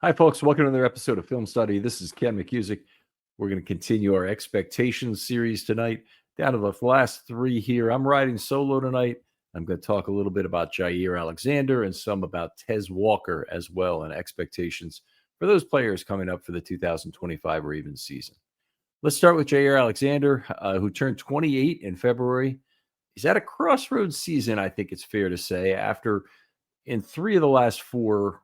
Hi, folks. Welcome to another episode of Film Study. This is Ken McKusick. We're going to continue our expectations series tonight. Down to the last three here. I'm riding solo tonight. I'm going to talk a little bit about Jaire Alexander and some about Tez Walker as well, and expectations for those players coming up for the 2025 Ravens season. Let's start with Jaire Alexander, who turned 28 in February. He's at a crossroads season, I think it's fair to say, after in three of the last four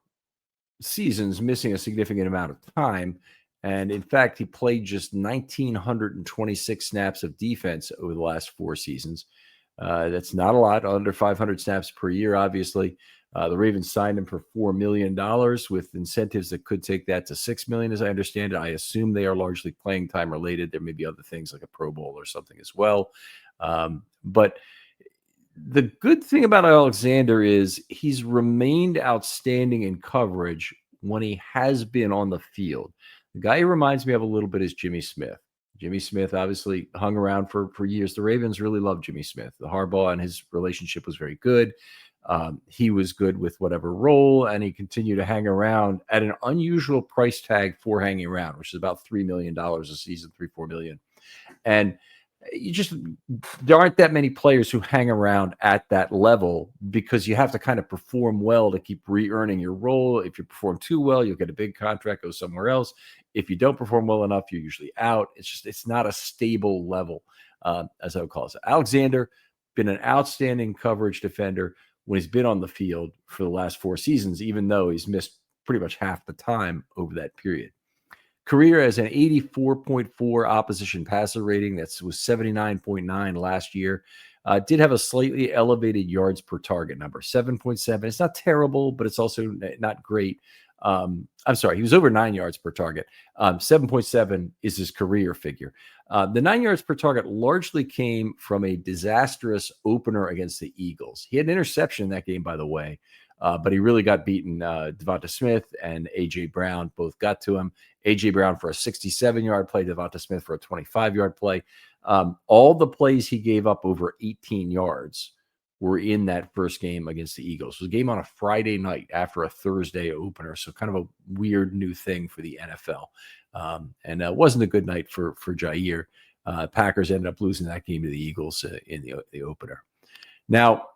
seasons missing a significant amount of time. And in fact, he played just 1,926 snaps of defense over the last four seasons. That's not a lot, under 500 snaps per year, obviously. The Ravens signed him for $4 million with incentives that could take that to $6 million, as I understand it. I assume they are largely playing time related. There may be other things like a Pro Bowl or something as well. But the good thing about Alexander is he's remained outstanding in coverage when he has been on the field. The guy he reminds me of a little bit is Jimmy Smith. Jimmy Smith obviously hung around for years. The Ravens really loved Jimmy Smith. The Harbaugh and his relationship was very good. He was good with whatever role, and he continued to hang around at an unusual price tag for hanging around, which is about $3 million a season, $3-4 million. And there aren't that many players who hang around at that level because you have to kind of perform well to keep re-earning your role. If you perform too well, you'll get a big contract, go somewhere else. If you don't perform well enough, you're usually out. It's not a stable level, as I would call it. So Alexander, been an outstanding coverage defender when he's been on the field for the last four seasons, even though he's missed pretty much half the time over that period. Career as an 84.4 opposition passer rating. That was 79.9 last year. Did have a slightly elevated yards per target number, 7.7. It's not terrible, but it's also not great. I'm sorry, he was over 9 yards per target. 7.7 is his career figure. The 9 yards per target largely came from a disastrous opener against the Eagles. He had an interception in that game, by the way. But he really got beaten. Devonta Smith and A.J. Brown both got to him. A.J. Brown for a 67-yard play, Devonta Smith for a 25-yard play. All the plays he gave up over 18 yards were in that first game against the Eagles. It was a game on a Friday night after a Thursday opener, so kind of a weird new thing for the NFL. And it wasn't a good night for Jaire. Packers ended up losing that game to the Eagles in the opener. Now,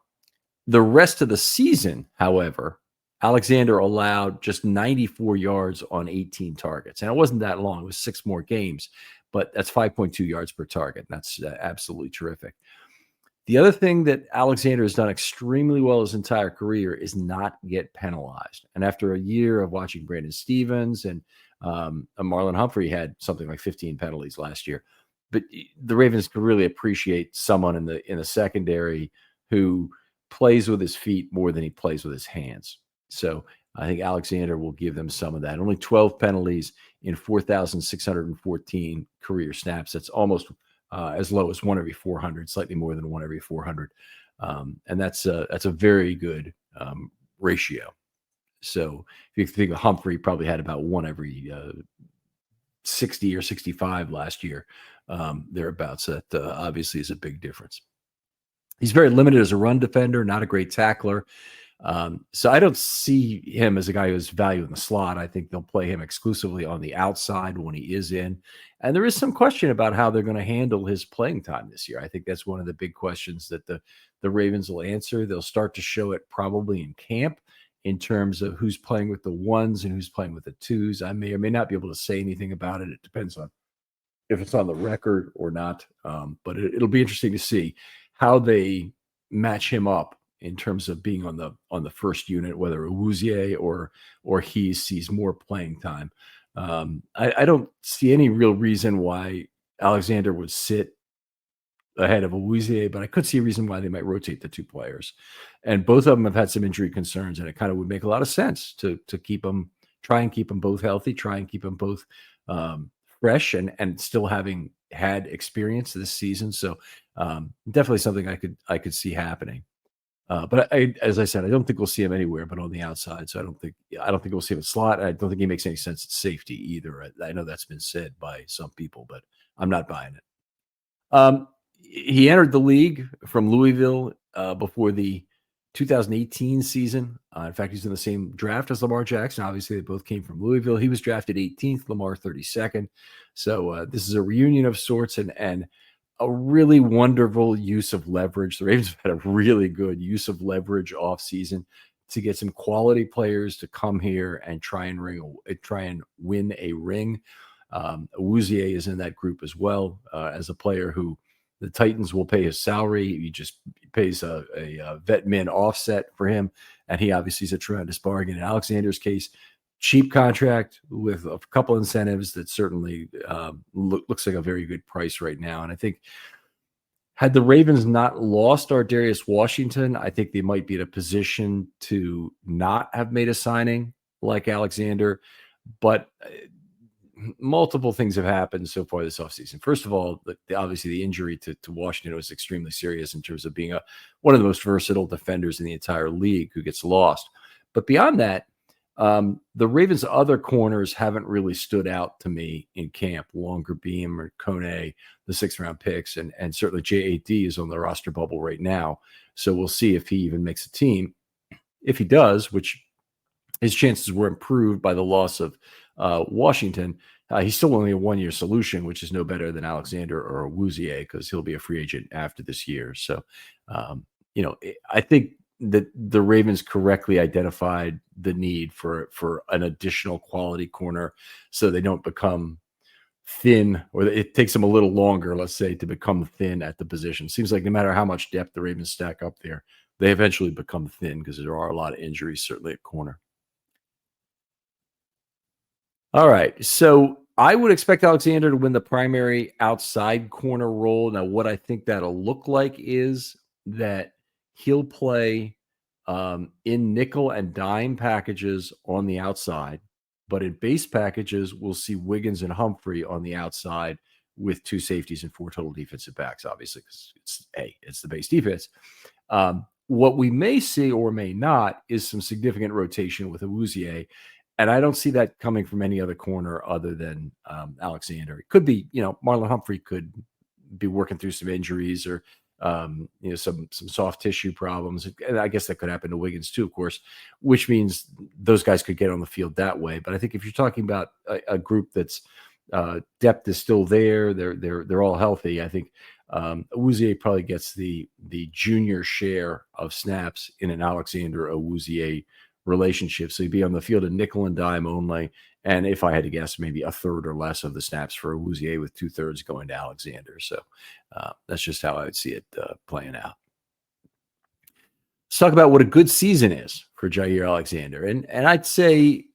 the rest of the season, however, Alexander allowed just 94 yards on 18 targets. And it wasn't that long. It was 6 more games, but that's 5.2 yards per target. That's absolutely terrific. The other thing that Alexander has done extremely well his entire career is not get penalized. And after a year of watching Brandon Stevens and Marlon Humphrey had something like 15 penalties last year, but the Ravens could really appreciate someone in the secondary who plays with his feet more than he plays with his hands. So I think Alexander will give them some of that. Only 12 penalties in 4,614 career snaps. That's almost as low as 1 every 400, slightly more than 1 every 400. And that's a very good ratio. So if you think of Humphrey, probably had about 1 every 60 or 65 last year, thereabouts. That obviously is a big difference. He's very limited as a run defender, not a great tackler. So I don't see him as a guy who has value in the slot. I think they'll play him exclusively on the outside when he is in. And there is some question about how they're going to handle his playing time this year. I think that's one of the big questions that the Ravens will answer. They'll start to show it probably in camp in terms of who's playing with the ones and who's playing with the twos. I may or may not be able to say anything about it. It depends on if it's on the record or not. But it'll be interesting to see how they match him up in terms of being on the first unit, whether Awuzie or he sees more playing time. I don't see any real reason why Alexander would sit ahead of Awuzie, but I could see a reason why they might rotate the two players. And both of them have had some injury concerns, and it kind of would make a lot of sense to try and keep them both healthy, try and keep them both fresh and still having had experience this season. So definitely something I could see happening. But as I said, I don't think we'll see him anywhere but on the outside. So I don't think we'll see him at slot. I don't think he makes any sense at safety either. I know that's been said by some people, but I'm not buying it. He entered the league from Louisville before the 2018 season. In fact, he's in the same draft as Lamar Jackson. Obviously, they both came from Louisville. He was drafted 18th, Lamar 32nd. So this is a reunion of sorts and a really wonderful use of leverage. The Ravens have had a really good use of leverage offseason to get some quality players to come here and try and win a ring. Awuzie is in that group as well, as a player who the Titans will pay his salary. He just pays a vet min offset for him, and he obviously is a tremendous bargain. In Alexander's case, cheap contract with a couple incentives that certainly looks like a very good price right now. And I think had the Ravens not lost Darius Washington, I think they might be in a position to not have made a signing like Alexander. But multiple things have happened so far this offseason. First of all, obviously the injury to Washington was extremely serious in terms of being one of the most versatile defenders in the entire league who gets lost. But beyond that, the Ravens' other corners haven't really stood out to me in camp. Longer Beam or Kone, the 6th-round picks, and certainly JAD is on the roster bubble right now. So we'll see if he even makes a team. If he does, which his chances were improved by the loss of Washington, he's still only a one-year solution, which is no better than Alexander or Awuzie because he'll be a free agent after this year. So, I think that the Ravens correctly identified the need for an additional quality corner so they don't become thin, or it takes them a little longer, let's say, to become thin at the position. Seems like no matter how much depth the Ravens stack up there, they eventually become thin because there are a lot of injuries, certainly at corner. All right. So I would expect Alexander to win the primary outside corner role. Now, what I think that'll look like is that he'll play in nickel and dime packages on the outside, but in base packages, we'll see Wiggins and Humphrey on the outside with 2 safeties and 4 total defensive backs, obviously, because it's the base defense. What we may see or may not is some significant rotation with Awuzie. And I don't see that coming from any other corner other than Alexander. It could be, Marlon Humphrey could be working through some injuries or, some soft tissue problems. And I guess that could happen to Wiggins too, of course, which means those guys could get on the field that way. But I think if you're talking about a group that's depth is still there, they're all healthy. I think Awuzie probably gets the junior share of snaps in an Alexander Awuzie relationship. So he'd be on the field in nickel and dime only. And if I had to guess, maybe a third or less of the snaps for Awuzie, with 2/3 going to Alexander. So that's just how I would see it playing out. Let's talk about what a good season is for Jaire Alexander. And I'd say,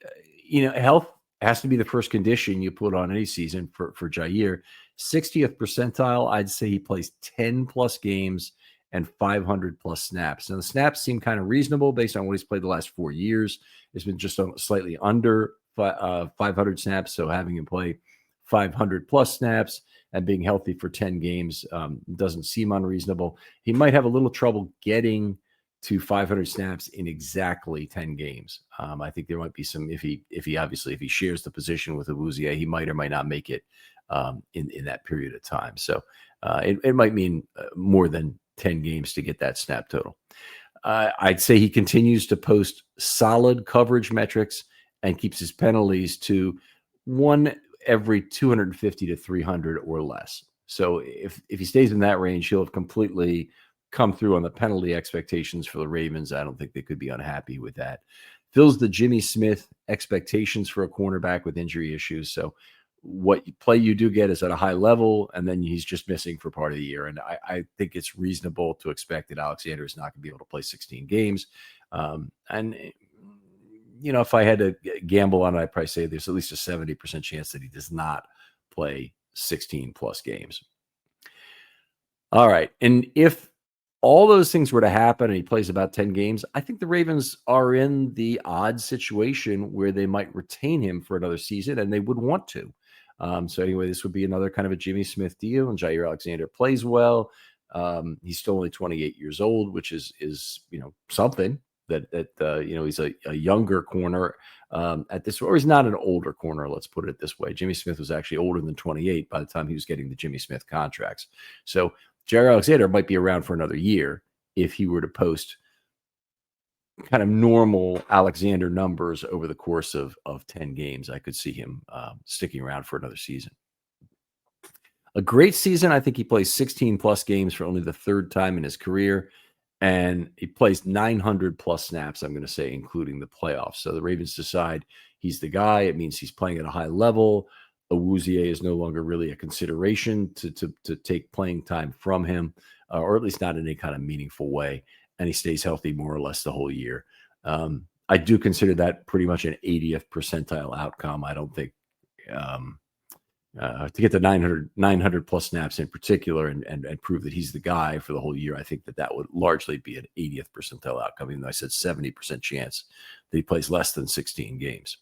health has to be the first condition you put on any season for Jaire. 60th percentile, I'd say he plays 10 plus games and 500 plus snaps. Now, the snaps seem kind of reasonable based on what he's played the last 4 years. It's been just slightly under 500 snaps. So having him play 500 plus snaps and being healthy for 10 games doesn't seem unreasonable. He might have a little trouble getting to 500 snaps in exactly 10 games. I think there might be some, if he shares the position with Awuzie, he might or might not make it in that period of time. So it might mean more than 10 games to get that snap total. I'd say he continues to post solid coverage metrics and keeps his penalties to 1 every 250 to 300 or less. So if he stays in that range, he'll have completely come through on the penalty expectations for the Ravens. I don't think they could be unhappy with that. Fills the Jimmy Smith expectations for a cornerback with injury issues. So what play you do get is at a high level, and then he's just missing for part of the year. And I think it's reasonable to expect that Alexander is not going to be able to play 16 games. If I had to gamble on it, I'd probably say there's at least a 70% chance that he does not play 16 plus games. All right. And if all those things were to happen and he plays about 10 games, I think the Ravens are in the odd situation where they might retain him for another season, and they would want to. So anyway, this would be another kind of a Jimmy Smith deal, and Jaire Alexander plays well. He's still only 28 years old, which is something that he's a younger corner at this, or he's not an older corner. Let's put it this way. Jimmy Smith was actually older than 28 by the time he was getting the Jimmy Smith contracts. So Jaire Alexander might be around for another year if he were to post kind of normal Alexander numbers over the course of 10 games, I could see him sticking around for another season. A great season. I think he plays 16 plus games for only the third time in his career. And he plays 900 plus snaps, I'm going to say, including the playoffs. So the Ravens decide he's the guy. It means he's playing at a high level. Awuzie is no longer really a consideration to take playing time from him, or at least not in any kind of meaningful way. And he stays healthy more or less the whole year. I do consider that pretty much an 80th percentile outcome. I don't think to get the 900 plus snaps in particular and prove that he's the guy for the whole year, I think that would largely be an 80th percentile outcome, even though I said 70% chance that he plays less than 16 games.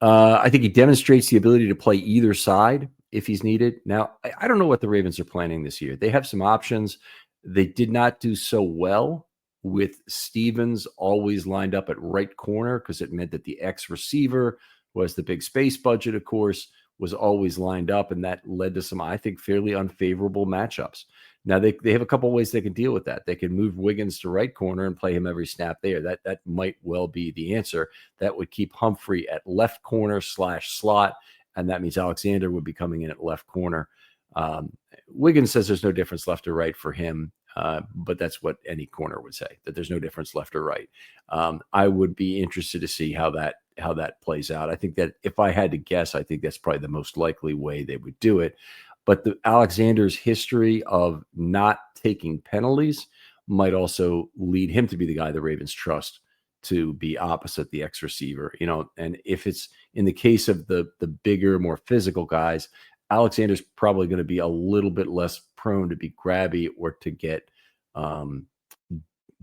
I think he demonstrates the ability to play either side if he's needed. Now, I don't know what the Ravens are planning this year. They have some options. They did not do so well with Stevens always lined up at right corner because it meant that the X receiver was the big space budget, of course, was always lined up, and that led to some, I think, fairly unfavorable matchups. Now, they have a couple of ways they can deal with that. They can move Wiggins to right corner and play him every snap there. That might well be the answer. That would keep Humphrey at left corner / slot, and that means Alexander would be coming in at left corner. Wiggins says there's no difference left or right for him, but that's what any corner would say, that there's no difference left or right. I would be interested to see how that plays out. I think that if I had to guess, I think that's probably the most likely way they would do it. But Alexander's history of not taking penalties might also lead him to be the guy the Ravens trust to be opposite the X receiver. And if it's in the case of the bigger, more physical guys, Alexander's probably going to be a little bit less prone to be grabby or to get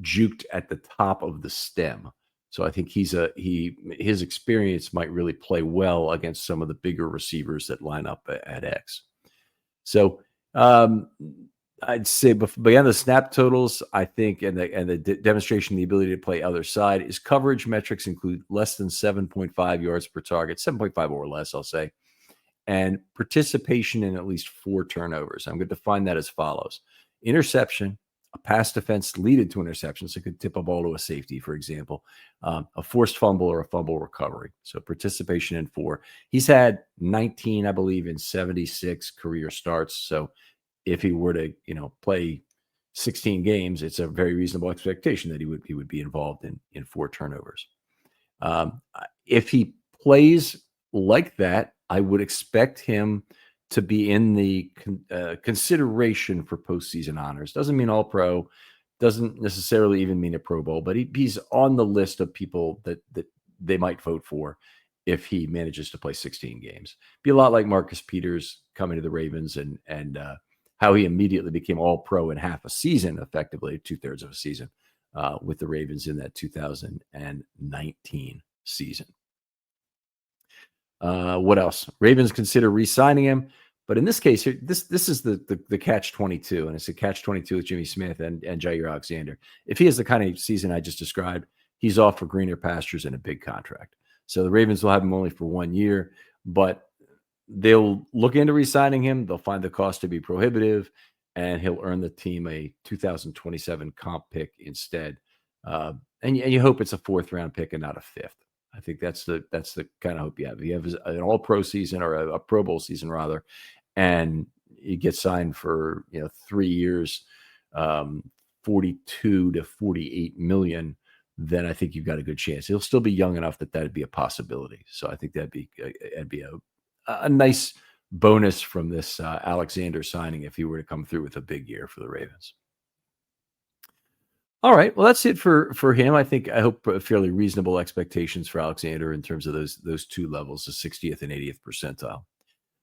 juked at the top of the stem. So I think his experience might really play well against some of the bigger receivers that line up at X. So I'd say beyond the snap totals, I think, and the demonstration, the ability to play other side, his coverage metrics include less than 7.5 yards per target, 7.5 or less, I'll say, and participation in at least 4 turnovers. I'm going to define that as follows: interception, a pass defense leaded to interception, so it could tip a ball to a safety, for example, a forced fumble or a fumble recovery. So participation in 4. He's had 19, I believe, in 76 career starts. So if he were to, play 16 games, it's a very reasonable expectation that he would be involved in 4 turnovers. If he plays like that, I would expect him to be in the consideration for postseason honors. Doesn't mean all pro, doesn't necessarily even mean a Pro Bowl, but he's on the list of people that they might vote for if he manages to play 16 games. Be a lot like Marcus Peters coming to the Ravens and how he immediately became all pro in half a season, effectively 2/3 of a season with the Ravens in that 2019 season. What else? Ravens consider re-signing him, but in this case, this is the catch-22, and it's a catch-22 with Jimmy Smith and Jaire Alexander. If he has the kind of season I just described, he's off for greener pastures and a big contract. So the Ravens will have him only for 1 year, but they'll look into re-signing him. They'll find the cost to be prohibitive, and he'll earn the team a 2027 comp pick instead. And you hope it's a 4th-round pick and not a 5th. I think that's the kind of hope you have. You have an all-pro season or a Pro Bowl season rather, and you get signed for 3 years, 42 to 48 million. Then I think you've got a good chance. He'll still be young enough that'd be a possibility. So I think that'd be a nice bonus from this Alexander signing if he were to come through with a big year for the Ravens. All right. Well, that's it for him. I hope fairly reasonable expectations for Alexander in terms of those 2 levels, the 60th and 80th percentile.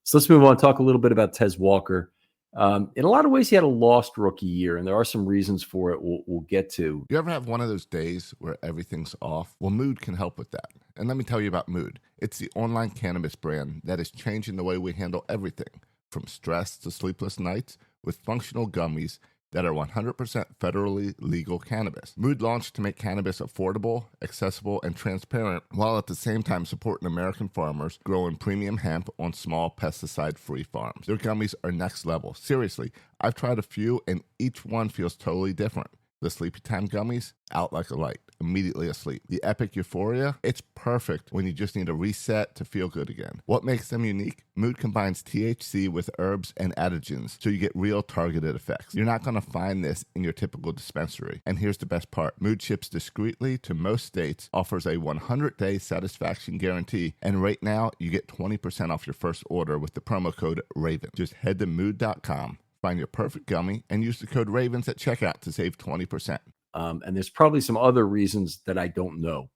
So let's move on and talk a little bit about Tez Walker. In a lot of ways, he had a lost rookie year, and there are some reasons for it we'll get to. You ever have one of those days where everything's off? Well, Mood can help with that. And let me tell you about Mood. It's the online cannabis brand that is changing the way we handle everything, from stress to sleepless nights, with functional gummies that are 100% federally legal cannabis. Mood launched to make cannabis affordable, accessible, and transparent, while at the same time supporting American farmers growing premium hemp on small pesticide-free farms. Their gummies are next level. Seriously, I've tried a few, and each one feels totally different. The Sleepy Time gummies, out like a light, immediately asleep. The Epic Euphoria, it's perfect when you just need a reset to feel good again. What makes them unique? Mood combines THC with herbs and adaptogens, so you get real targeted effects. You're not going to find this in your typical dispensary. And here's the best part. Mood ships discreetly to most states, offers a 100-day satisfaction guarantee, and right now you get 20% off your first order with the promo code RAVEN. Just head to mood.com. Find your perfect gummy and use the code RAVENS at checkout to save 20%. And there's probably some other reasons that I don't know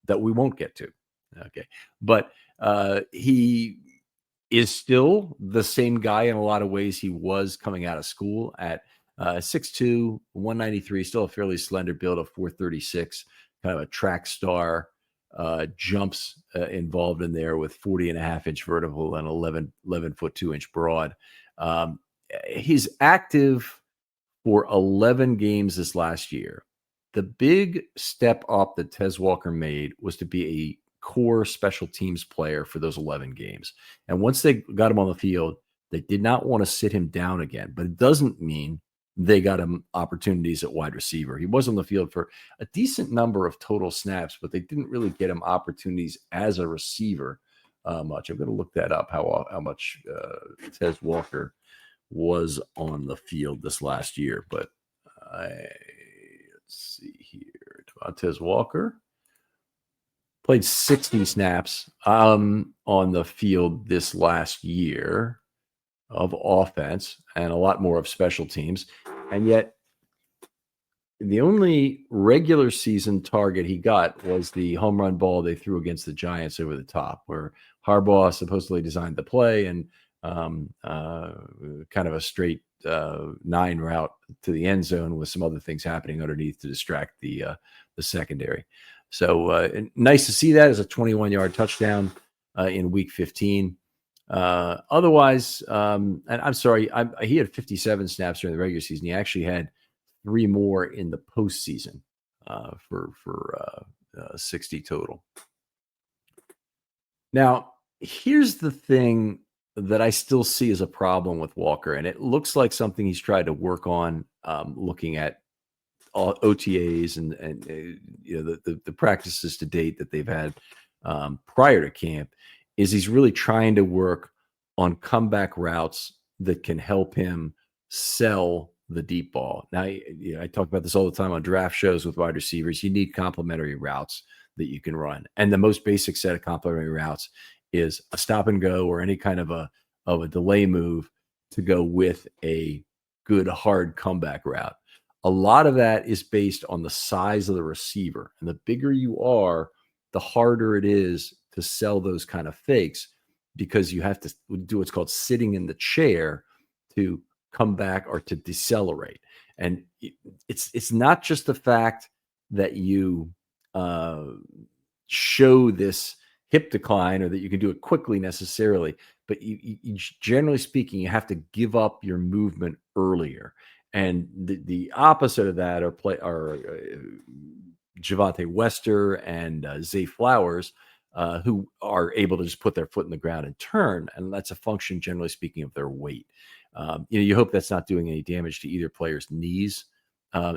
that we won't get to. Okay. But he is still the same guy in a lot of ways he was coming out of school at 6'2", 193, still a fairly slender build of 436, kind of a track star, jumps involved in there with 40.5-inch vertical and 11 foot 2-inch broad. He's active for 11 games this last year. The big step up that Tez Walker made was to be a core special teams player for those 11 games. And once they got him on the field, they did not want to sit him down again. But it doesn't mean they got him opportunities at wide receiver. He was on the field for a decent number of total snaps, but they didn't really get him opportunities as a receiver much. I'm going to look that up, how much Tez Walker was on the field this last year. But let's see here. Tez Walker played 60 snaps on the field this last year of offense and a lot more of special teams. And yet the only regular season target he got was the home run ball they threw against the Giants over the top, where Harbaugh supposedly designed the play and kind of a straight 9 route to the end zone with some other things happening underneath to distract the secondary. So nice to see that as a 21-yard touchdown in week 15. Otherwise, and I'm sorry, he had 57 snaps during the regular season. He actually had 3 more in the postseason for 60 total. Now, here's the thing that I still see as a problem with Walker, and it looks like something he's tried to work on, looking at all OTAs and the practices to date that they've had prior to camp, is he's really trying to work on comeback routes that can help him sell the deep ball. Now, I talk about this all the time on draft shows with wide receivers. You need complementary routes that you can run. And the most basic set of complementary routes is a stop and go or any kind of a delay move to go with a good hard comeback route. A lot of that is based on the size of the receiver. And the bigger you are, the harder it is to sell those kind of fakes, because you have to do what's called sitting in the chair to come back or to decelerate. And it's not just the fact that you show this hip decline or that you can do it quickly necessarily, but you generally speaking, you have to give up your movement earlier. And the opposite of that are Javonte Wester and Zay Flowers, who are able to just put their foot in the ground and turn. And that's a function, generally speaking, of their weight. You hope that's not doing any damage to either player's knees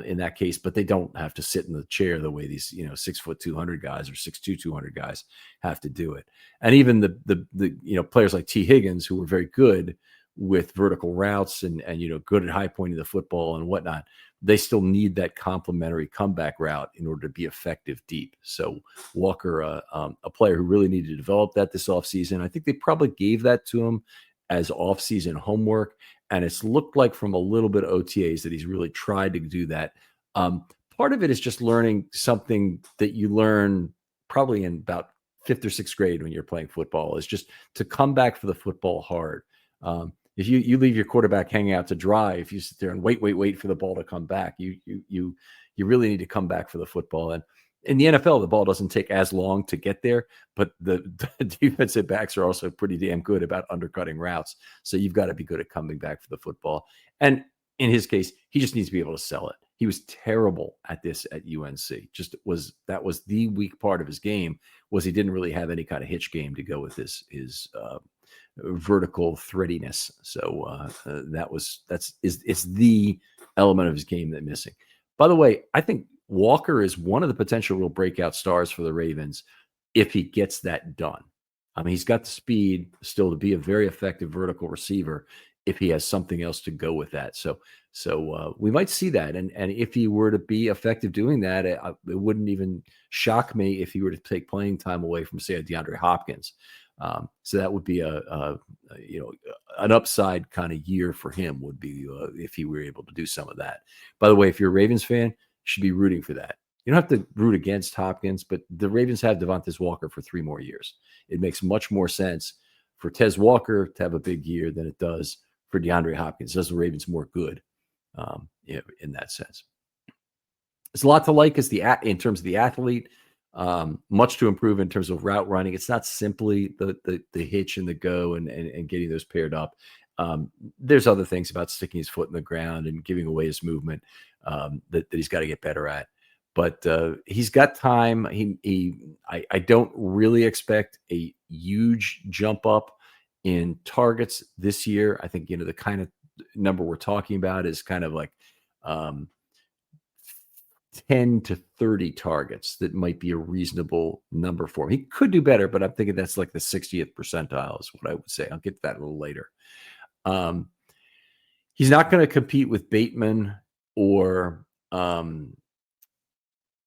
in that case, but they don't have to sit in the chair the way these 6 foot 200 guys or 6'2", 200 guys have to do it. And even the players like T. Higgins, who were very good with vertical routes and good at high pointing the football and whatnot, they still need that complementary comeback route in order to be effective deep. So Walker, a player who really needed to develop that this offseason. I think they probably gave that to him as offseason homework, and it's looked like from a little bit of OTAs that he's really tried to do that. Part of it is just learning something that you learn probably in about 5th or 6th grade when you're playing football, is just to come back for the football hard. If you leave your quarterback hanging out to dry, if you sit there and wait for the ball to come back, you really need to come back for the football. And in the NFL, the ball doesn't take as long to get there, but the defensive backs are also pretty damn good about undercutting routes. So you've got to be good at coming back for the football. And in his case, he just needs to be able to sell it. He was terrible at this at UNC. That was the weak part of his game, was he didn't really have any kind of hitch game to go with his vertical threadiness. So it's the element of his game that's missing. By the way, I think Walker is one of the potential real breakout stars for the Ravens if he gets that done. I mean, he's got the speed still to be a very effective vertical receiver if he has something else to go with that. So we might see that. And if he were to be effective doing that, it wouldn't even shock me if he were to take playing time away from, say, a DeAndre Hopkins. So that would be an upside kind of year for him would be if he were able to do some of that. By the way, if you're a Ravens fan, you should be rooting for that. You don't have to root against Hopkins, but the Ravens have Devontae Walker for 3 more years. It makes much more sense for Tez Walker to have a big year than it does for DeAndre Hopkins. It does the Ravens more good in that sense. There's a lot to like in terms of the athlete. Much to improve in terms of route running. It's not simply the hitch and the go and getting those paired up. There's other things about sticking his foot in the ground and giving away his movement that he's got to get better at. But he's got time. I don't really expect a huge jump up in targets this year. I think the kind of number we're talking about is kind of like 10 to 30 targets. That might be a reasonable number for him. He could do better, but I'm thinking that's like the 60th percentile is what I would say. I'll get to that a little later. He's not going to compete with Bateman or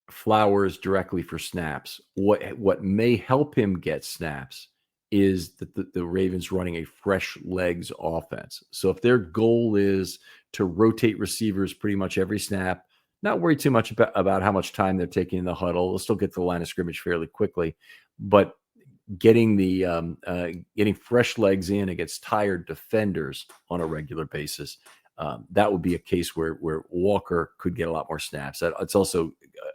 Flowers directly for snaps. What may help him get snaps is that the Ravens running a fresh legs offense. So if their goal is to rotate receivers pretty much every snap, not worry too much about how much time they're taking in the huddle. They'll still get to the line of scrimmage fairly quickly, but getting getting fresh legs in against tired defenders on a regular basis, that would be a case where Walker could get a lot more snaps. It's also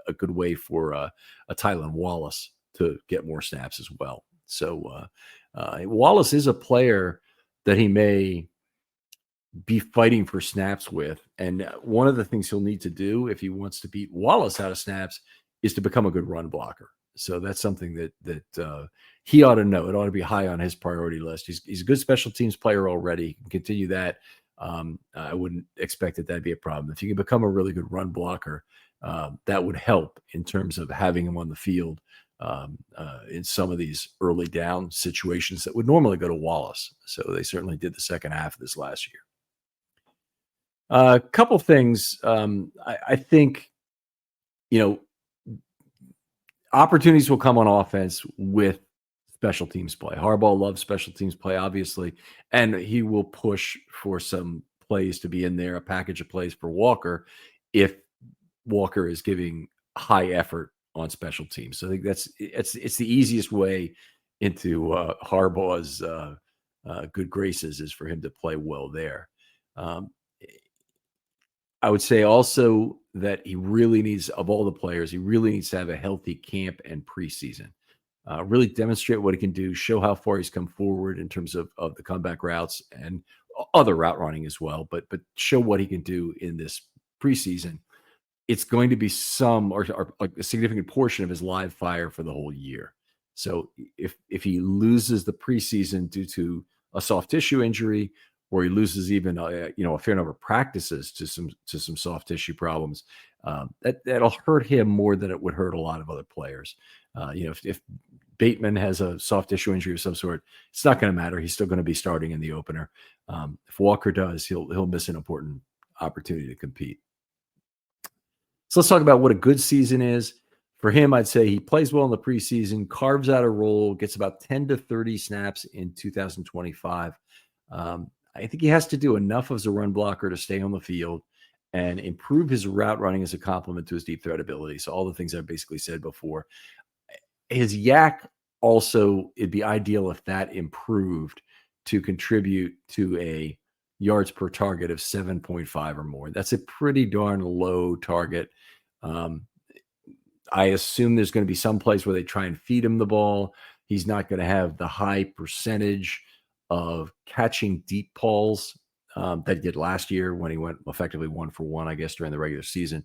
a good way for a Tylan Wallace to get more snaps as well. So Wallace is a player that he may be fighting for snaps with. And one of the things he'll need to do if he wants to beat Wallace out of snaps is to become a good run blocker. So that's something that he ought to know. It ought to be high on his priority list. He's a good special teams player already. He can continue that. I wouldn't expect that'd be a problem. If you can become a really good run blocker, that would help in terms of having him on the field in some of these early down situations that would normally go to Wallace. So they certainly did the second half of this last year. A couple things. I think, opportunities will come on offense with special teams play. Harbaugh loves special teams play, obviously, and he will push for some plays to be in there, a package of plays for Walker, if Walker is giving high effort on special teams. So I think it's the easiest way into Harbaugh's good graces is for him to play well there. I would say also that he really needs, of all the players, he really needs to have a healthy camp and preseason. Really demonstrate what he can do, show how far he's come forward in terms of the comeback routes and other route running as well, but show what he can do in this preseason. It's going to be some or a significant portion of his live fire for the whole year. So if he loses the preseason due to a soft tissue injury, or he loses even a fair number of practices to some soft tissue problems, that'll hurt him more than it would hurt a lot of other players. If Bateman has a soft tissue injury of some sort, it's not going to matter. He's still going to be starting in the opener. If Walker does, he'll miss an important opportunity to compete. So let's talk about what a good season is. For him, I'd say he plays well in the preseason, carves out a role, gets about 10 to 30 snaps in 2025. I think he has to do enough as a run blocker to stay on the field and improve his route running as a complement to his deep threat ability. So all the things I've basically said before. His yak also, it'd be ideal if that improved to contribute to a yards per target of 7.5 or more. That's a pretty darn low target. I assume there's going to be some place where they try and feed him the ball. He's not going to have the high percentage of catching deep balls that he did last year when he went effectively 1 for 1, I guess, during the regular season.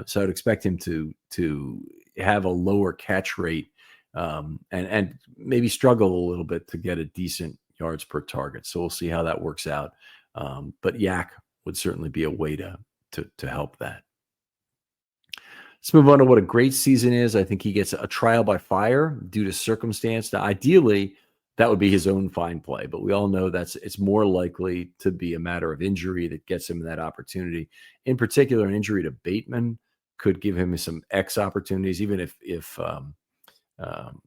So I'd expect him to have a lower catch rate and maybe struggle a little bit to get a decent yards per target. So we'll see how that works out. But yak would certainly be a way to help that. Let's move on to what a great season is. I think he gets a trial by fire due to circumstance. Now, ideally, that would be his own fine play, but we all know it's more likely to be a matter of injury that gets him that opportunity. In particular, an injury to Bateman could give him some X opportunities, even if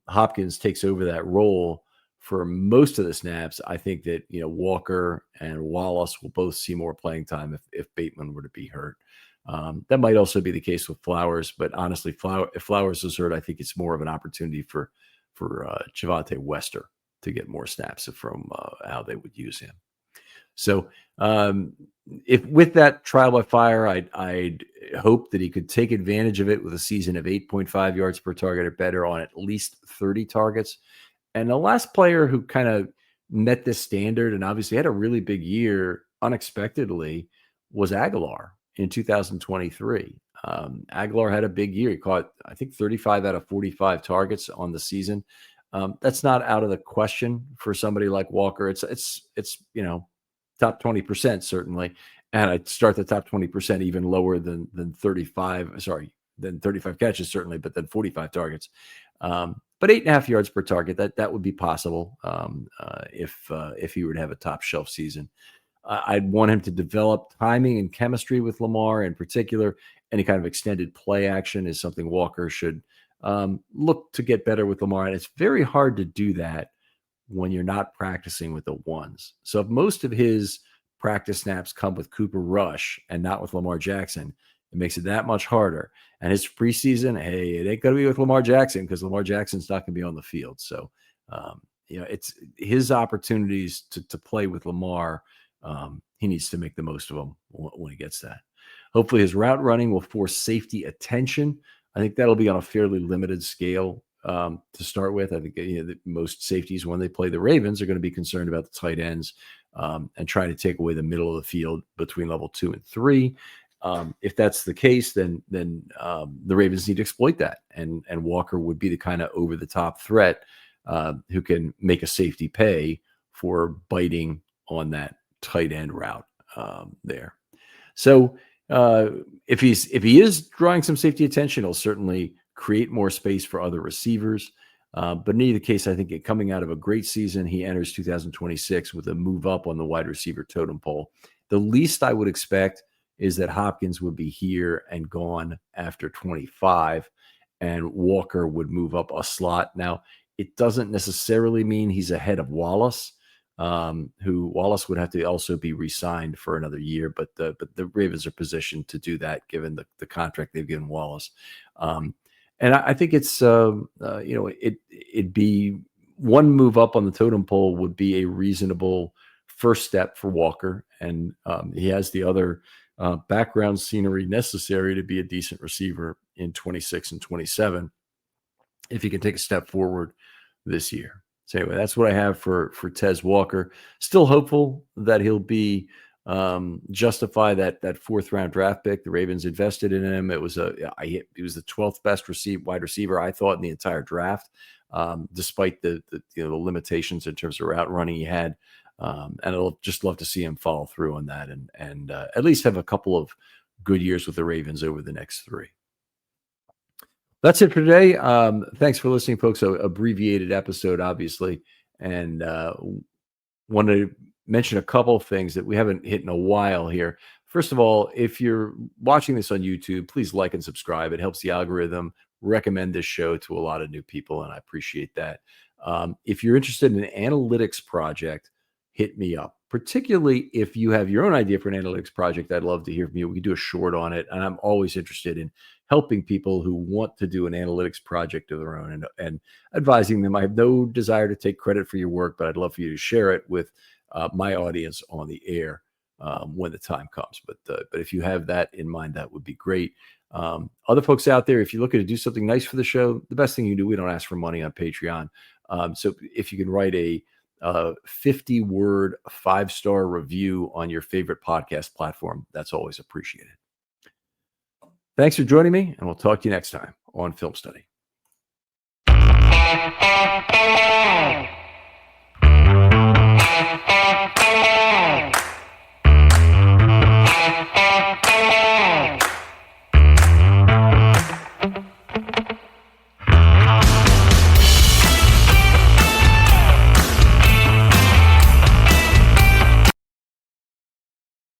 Hopkins takes over that role for most of the snaps. I think that Walker and Wallace will both see more playing time if Bateman were to be hurt. That might also be the case with Flowers, but honestly, if Flowers is hurt, I think it's more of an opportunity for Javonte Wester to get more snaps from how they would use him. So if with that trial by fire, I'd hope that he could take advantage of it with a season of 8.5 yards per target or better on at least 30 targets. And the last player who kind of met this standard and obviously had a really big year unexpectedly was Aguilar in 2023. Aguilar had a big year. He caught, I think, 35 out of 45 targets on the season. That's not out of the question for somebody like Walker. It's top 20% certainly, and I'd start the top 20% even lower than 35. Sorry, than 35 catches certainly, but then 45 targets. But 8.5 yards per target, that would be possible if he were to have a top shelf season. I'd want him to develop timing and chemistry with Lamar. In particular, any kind of extended play action is something Walker should look to get better with Lamar. And it's very hard to do that when you're not practicing with the ones. So if most of his practice snaps come with Cooper Rush and not with Lamar Jackson, it makes it that much harder. And his preseason, hey, it ain't going to be with Lamar Jackson because Lamar Jackson's not going to be on the field. So, it's his opportunities to play with Lamar. He needs to make the most of them when he gets that. Hopefully his route running will force safety attention. I think that'll be on a fairly limited scale to start with. I think that most safeties, when they play the Ravens, are going to be concerned about the tight ends and try to take away the middle of the field between level 2 and 3. If that's the case, then the Ravens need to exploit that, and Walker would be the kind of over the top threat who can make a safety pay for biting on that tight end route there. So if he is drawing some safety attention, he'll certainly create more space for other receivers. But in either case, I think coming out of a great season, he enters 2026 with a move up on the wide receiver totem pole. The least I would expect is that Hopkins would be here and gone after 25, and Walker would move up a slot. Now, it doesn't necessarily mean he's ahead of Wallace, who Wallace would have to also be re-signed for another year, but the Ravens are positioned to do that given the contract they've given Wallace. And I think it's it'd be one move up on the totem pole would be a reasonable first step for Walker, and he has the other background scenery necessary to be a decent receiver in 26 and 27 if he can take a step forward this year. So anyway, that's what I have for Tez Walker. Still hopeful that he'll be justify that fourth round draft pick. The Ravens invested in him. He was the 12th best wide receiver I thought in the entire draft, despite the limitations in terms of route running he had. And I'll just love to see him follow through on that and at least have a couple of good years with the Ravens over the next 3. That's it for today. Thanks for listening, folks. A abbreviated episode, obviously, and want to mention a couple of things that we haven't hit in a while here. First of all, if you're watching this on YouTube, please like and subscribe. It helps the algorithm recommend this show to a lot of new people, and I appreciate that. If you're interested in an analytics project, hit me up. Particularly if you have your own idea for an analytics project, I'd love to hear from you. We can do a short on it, and I'm always interested in helping people who want to do an analytics project of their own and advising them. I have no desire to take credit for your work, but I'd love for you to share it with my audience on the air when the time comes. But if you have that in mind, that would be great. Other folks out there, if you're looking to do something nice for the show, the best thing you do, we don't ask for money on Patreon. So if you can write a 50-word 5-star review on your favorite podcast platform, that's always appreciated. Thanks for joining me, and we'll talk to you next time on Film Study.